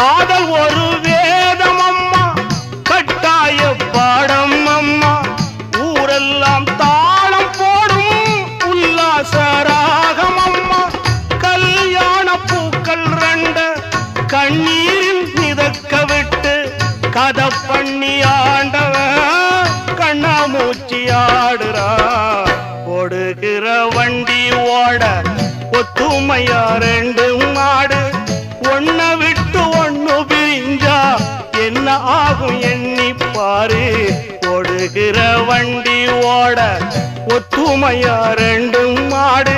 காதல் ஒரு வேதம் அம்மா, கட்டாய பாடம் அம்மா, ஊரெல்லாம் தாளம் போடும் உல்லாச ராகம் அம்மா. கல்யாண பூக்கள் ரெண்டு கண்ணீரில் மிதக்க விட்டு கதை பண்ணி ஆண்டவன் கண்ணாமூச்சி ஆடுறா. ஓடுகிற வண்டி ஓட ஒத்துமையா ரெண்டு மாடு, ஒன்ன விட்டு ஒண்ணு பிரிஞ்சா என்ன ஆகும் எண்ணி பாரு. ஓடுகிற வண்டி ஓட ஒத்துமையா ரெண்டு மாடு.